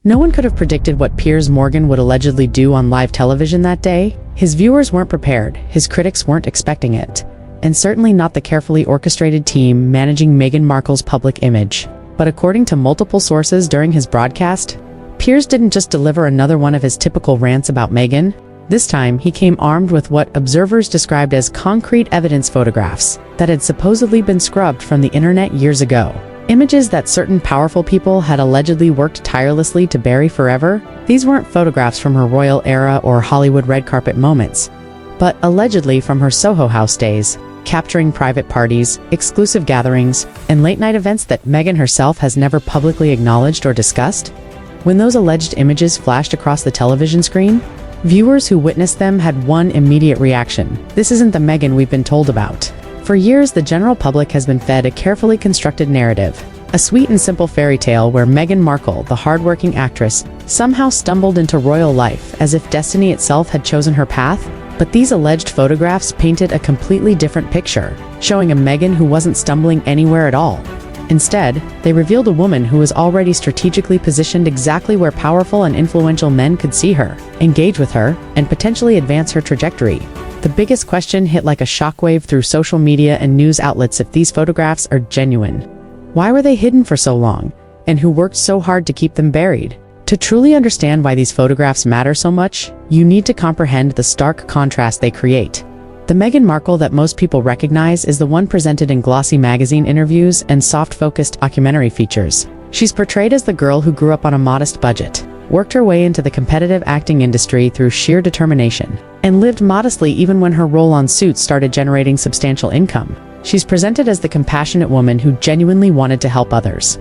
No one could have predicted what Piers Morgan would allegedly do on live television that day. His viewers weren't prepared, his critics weren't expecting it, and certainly not the carefully orchestrated team managing Meghan Markle's public image. But according to multiple sources during his broadcast, Piers didn't just deliver another one of his typical rants about Meghan. This time, he came armed with what observers described as concrete evidence photographs that had supposedly been scrubbed from the internet years ago. Images that certain powerful people had allegedly worked tirelessly to bury forever. These weren't photographs from her royal era or Hollywood red carpet moments, but allegedly from her Soho House days, capturing private parties, exclusive gatherings, and late-night events that Meghan herself has never publicly acknowledged or discussed. When those alleged images flashed across the television screen, viewers who witnessed them had one immediate reaction: this isn't the Meghan we've been told about. For years, the general public has been fed a carefully constructed narrative, a sweet and simple fairy tale where Meghan Markle, the hardworking actress, somehow stumbled into royal life as if destiny itself had chosen her path. But these alleged photographs painted a completely different picture, showing a Meghan who wasn't stumbling anywhere at all. Instead, they revealed a woman who was already strategically positioned exactly where powerful and influential men could see her, engage with her, and potentially advance her trajectory. The biggest question hit like a shockwave through social media and news outlets: if these photographs are genuine, why were they hidden for so long? And who worked so hard to keep them buried? To truly understand why these photographs matter so much, you need to comprehend the stark contrast they create. The Meghan Markle that most people recognize is the one presented in glossy magazine interviews and soft-focused documentary features. She's portrayed as the girl who grew up on a modest budget, worked her way into the competitive acting industry through sheer determination, and lived modestly even when her role on Suits started generating substantial income. She's presented as the compassionate woman who genuinely wanted to help others,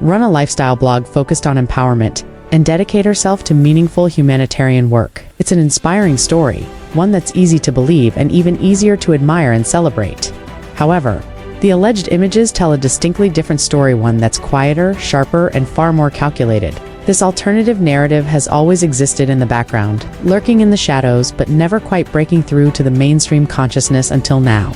run a lifestyle blog focused on empowerment, and dedicate herself to meaningful humanitarian work. It's an inspiring story, one that's easy to believe and even easier to admire and celebrate. However, the alleged images tell a distinctly different story, one that's quieter, sharper, and far more calculated. This alternative narrative has always existed in the background, lurking in the shadows, but never quite breaking through to the mainstream consciousness until now.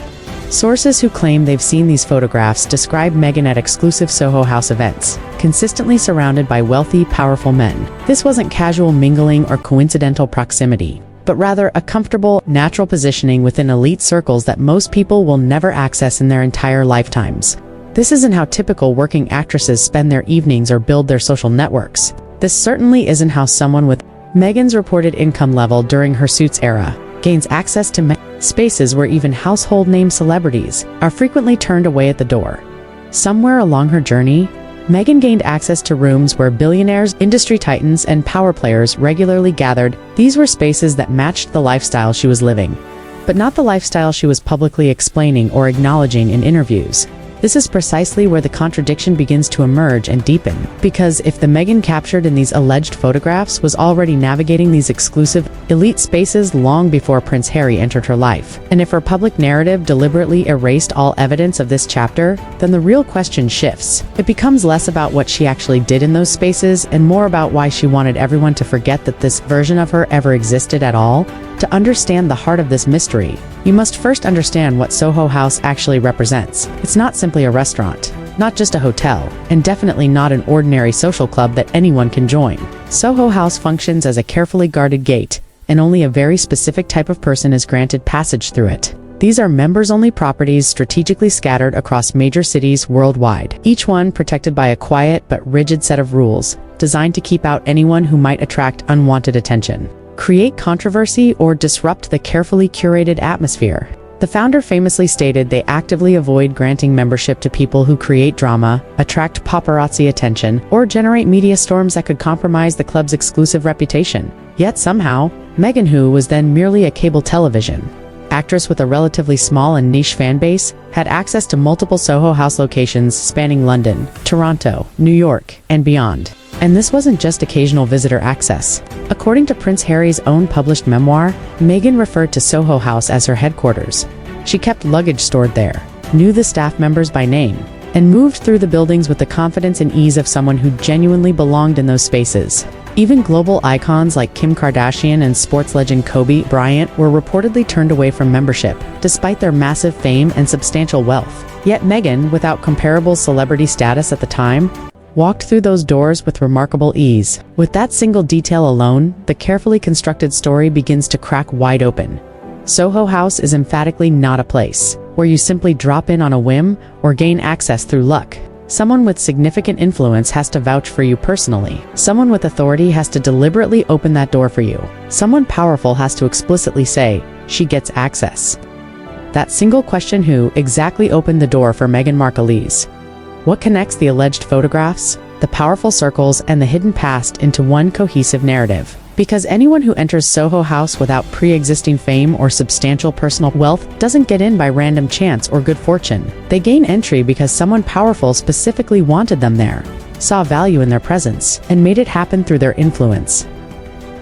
Sources who claim they've seen these photographs describe Meghan at exclusive Soho House events, consistently surrounded by wealthy, powerful men. This wasn't casual mingling or coincidental proximity, but rather a comfortable, natural positioning within elite circles that most people will never access in their entire lifetimes. This isn't how typical working actresses spend their evenings or build their social networks. This certainly isn't how someone with Meghan's reported income level during her Suits era gains access to spaces where even household name celebrities are frequently turned away at the door. Somewhere along her journey, Meghan gained access to rooms where billionaires, industry titans, and power players regularly gathered. These were spaces that matched the lifestyle she was living, but not the lifestyle she was publicly explaining or acknowledging in interviews. This is precisely where the contradiction begins to emerge and deepen, because if the Meghan captured in these alleged photographs was already navigating these exclusive, elite spaces long before Prince Harry entered her life, and if her public narrative deliberately erased all evidence of this chapter, then the real question shifts. It becomes less about what she actually did in those spaces and more about why she wanted everyone to forget that this version of her ever existed at all. To understand the heart of this mystery, you must first understand what Soho House actually represents. It's not simply a restaurant, not just a hotel, and definitely not an ordinary social club that anyone can join. Soho House functions as a carefully guarded gate, and only a very specific type of person is granted passage through it. These are members-only properties strategically scattered across major cities worldwide, each one protected by a quiet but rigid set of rules, designed to keep out anyone who might attract unwanted attention, create controversy, or disrupt the carefully curated atmosphere. The founder famously stated they actively avoid granting membership to people who create drama, attract paparazzi attention, or generate media storms that could compromise the club's exclusive reputation. Yet somehow, Meghan, who was then merely a cable television actress with a relatively small and niche fan base, had access to multiple Soho House locations spanning London, Toronto, New York, and beyond. And this wasn't just occasional visitor access. According to Prince Harry's own published memoir, Meghan referred to Soho House as her headquarters. She kept luggage stored there, knew the staff members by name, and moved through the buildings with the confidence and ease of someone who genuinely belonged in those spaces. Even global icons like Kim Kardashian and sports legend Kobe Bryant were reportedly turned away from membership, despite their massive fame and substantial wealth. Yet Meghan, without comparable celebrity status at the time, walked through those doors with remarkable ease. With that single detail alone, the carefully constructed story begins to crack wide open. Soho House is emphatically not a place where you simply drop in on a whim or gain access through luck. Someone with significant influence has to vouch for you personally. Someone with authority has to deliberately open that door for you. Someone powerful has to explicitly say, she gets access. That single question: who exactly opened the door for Meghan Markle? What connects the alleged photographs, the powerful circles, and the hidden past into one cohesive narrative? Because anyone who enters Soho House without pre-existing fame or substantial personal wealth doesn't get in by random chance or good fortune. They gain entry because someone powerful specifically wanted them there, saw value in their presence, and made it happen through their influence.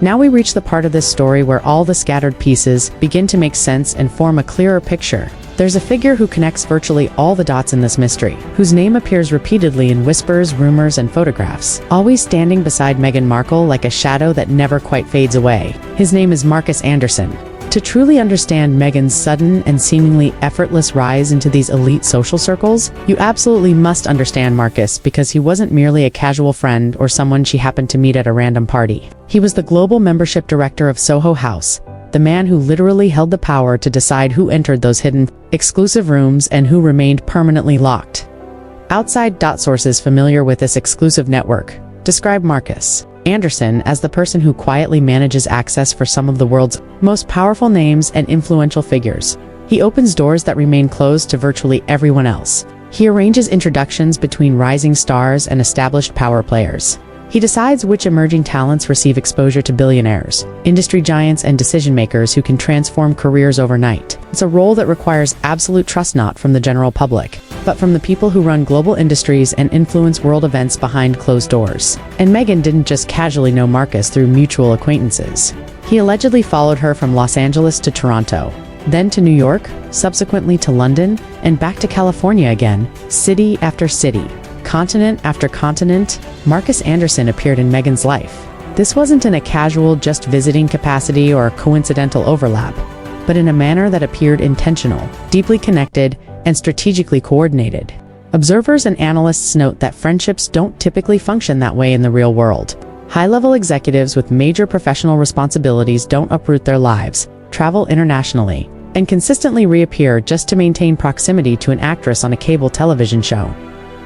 Now we reach the part of this story where all the scattered pieces begin to make sense and form a clearer picture. There's a figure who connects virtually all the dots in this mystery, whose name appears repeatedly in whispers, rumors, and photographs, always standing beside Meghan Markle like a shadow that never quite fades away. His name is Marcus Anderson. To truly understand Meghan's sudden and seemingly effortless rise into these elite social circles, you absolutely must understand Marcus, because he wasn't merely a casual friend or someone she happened to meet at a random party. He was the global membership director of Soho House, the man who literally held the power to decide who entered those hidden, exclusive rooms and who remained permanently locked. Outside sources familiar with this exclusive network describe Marcus Anderson as the person who quietly manages access for some of the world's most powerful names and influential figures. He opens doors that remain closed to virtually everyone else. He arranges introductions between rising stars and established power players. He decides which emerging talents receive exposure to billionaires, industry giants, and decision-makers who can transform careers overnight. It's a role that requires absolute trust, not from the general public, but from the people who run global industries and influence world events behind closed doors. And Meghan didn't just casually know Marcus through mutual acquaintances. He allegedly followed her from Los Angeles to Toronto, then to New York, subsequently to London, and back to California again. City after city, continent after continent, Marcus Anderson appeared in Meghan's life. This wasn't in a casual, just visiting capacity or coincidental overlap, but in a manner that appeared intentional, deeply connected, and strategically coordinated. Observers and analysts note that friendships don't typically function that way in the real world. High-level executives with major professional responsibilities don't uproot their lives, travel internationally, and consistently reappear just to maintain proximity to an actress on a cable television show.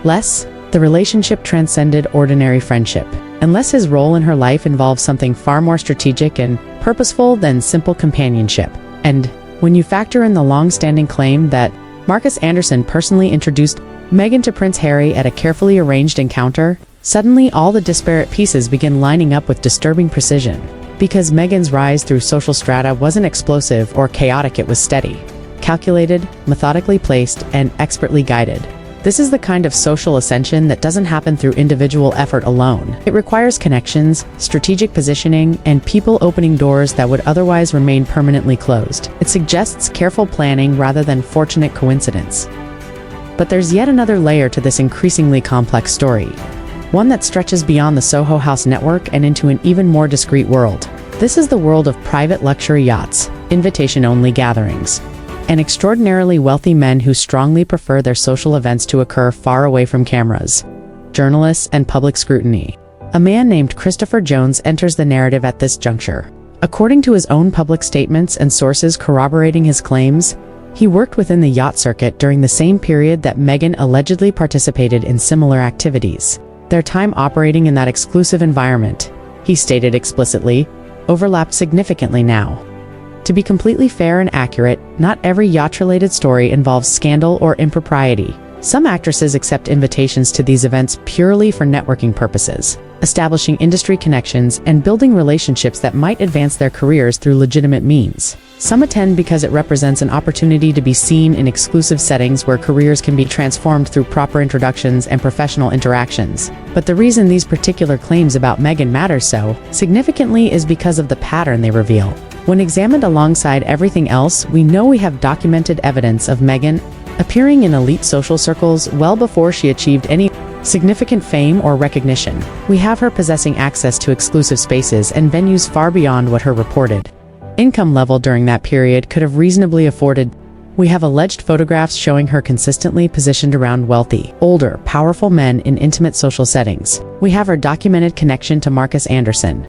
The relationship transcended ordinary friendship, unless his role in her life involved something far more strategic and purposeful than simple companionship. And when you factor in the long-standing claim that Marcus Anderson personally introduced Meghan to Prince Harry at a carefully arranged encounter, suddenly all the disparate pieces begin lining up with disturbing precision. Because Meghan's rise through social strata wasn't explosive or chaotic, it was steady, calculated, methodically placed, and expertly guided. This is the kind of social ascension that doesn't happen through individual effort alone. It requires connections, strategic positioning, and people opening doors that would otherwise remain permanently closed. It suggests careful planning rather than fortunate coincidence. But there's yet another layer to this increasingly complex story, one that stretches beyond the Soho House network and into an even more discrete world. This is the world of private luxury yachts, invitation-only gatherings, and extraordinarily wealthy men who strongly prefer their social events to occur far away from cameras, journalists, and public scrutiny. A man named Christopher Jones enters the narrative at this juncture. According to his own public statements and sources corroborating his claims, he worked within the yacht circuit during the same period that Meghan allegedly participated in similar activities. Their time operating in that exclusive environment, he stated explicitly, overlapped significantly now. To be completely fair and accurate, not every yacht-related story involves scandal or impropriety. Some actresses accept invitations to these events purely for networking purposes, establishing industry connections and building relationships that might advance their careers through legitimate means. Some attend because it represents an opportunity to be seen in exclusive settings where careers can be transformed through proper introductions and professional interactions. But the reason these particular claims about Meghan matter so significantly is because of the pattern they reveal. When examined alongside everything else, we know we have documented evidence of Meghan appearing in elite social circles well before she achieved any significant fame or recognition. We have her possessing access to exclusive spaces and venues far beyond what her reported income level during that period could have reasonably afforded. We have alleged photographs showing her consistently positioned around wealthy, older, powerful men in intimate social settings. We have her documented connection to Marcus Anderson,